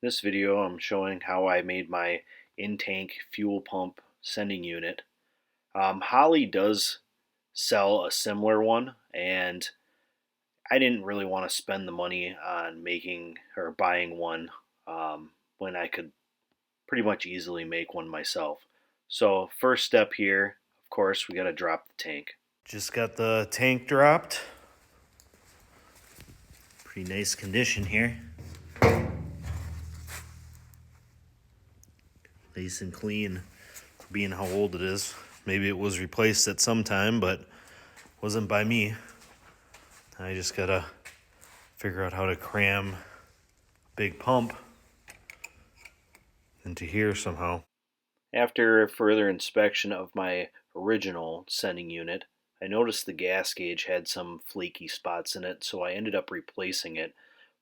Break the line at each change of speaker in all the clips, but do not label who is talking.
This video I'm showing how I made my in-tank fuel pump sending unit. Holly does sell a similar one, and I didn't really want to spend the money on making or buying one when I could pretty much easily make one myself. So first step here, of course, we got to drop the tank. Just got the tank dropped. Pretty nice condition here. Nice and clean for being how old it is. Maybe it was replaced at some time, but wasn't by me. I just gotta figure out how to cram a big pump into here somehow. After further inspection of my original sending unit, I noticed the gas gauge had some flaky spots in it, so I ended up replacing it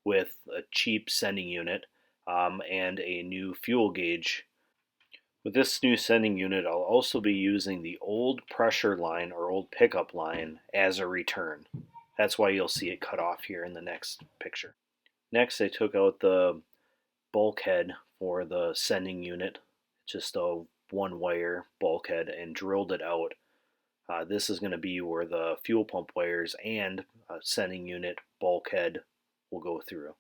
with a cheap sending unit and a new fuel gauge. With this new sending unit, I'll also be using the old pressure line or old pickup line as a return. That's why you'll see it cut off here in the next picture. Next, I took out the bulkhead for the sending unit, just a one wire bulkhead, and drilled it out. This is going to be where the fuel pump wires and sending unit bulkhead will go through.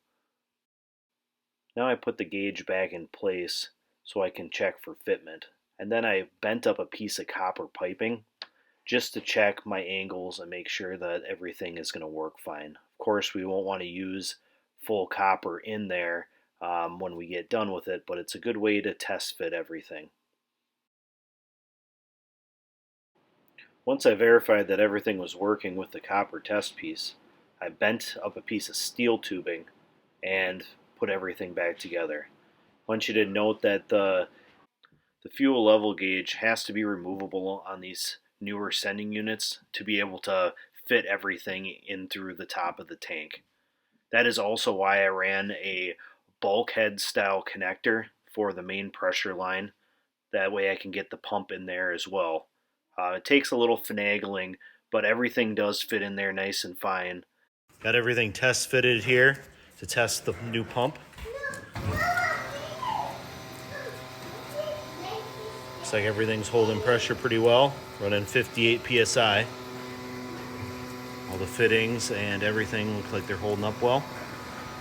Now I put the gauge back in place so I can check for fitment. And then I bent up a piece of copper piping just to check my angles and make sure that everything is going to work fine. Of course, we won't want to use full copper in there when we get done with it, but it's a good way to test fit everything. Once I verified that everything was working with the copper test piece, I bent up a piece of steel tubing and put everything back together. I want you to note that the fuel level gauge has to be removable on these newer sending units to be able to fit everything in through the top of the tank. That is also why I ran a bulkhead style connector for the main pressure line. That way I can get the pump in there as well. It takes a little finagling, but everything does fit in there nice and fine. Got everything test fitted here to test the new pump. Looks like everything's holding pressure pretty well, running 58 psi. All the fittings and everything look like they're holding up well.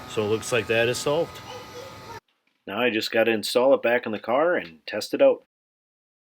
So it looks like that is solved. Now I just got to install it back in the car and test it out.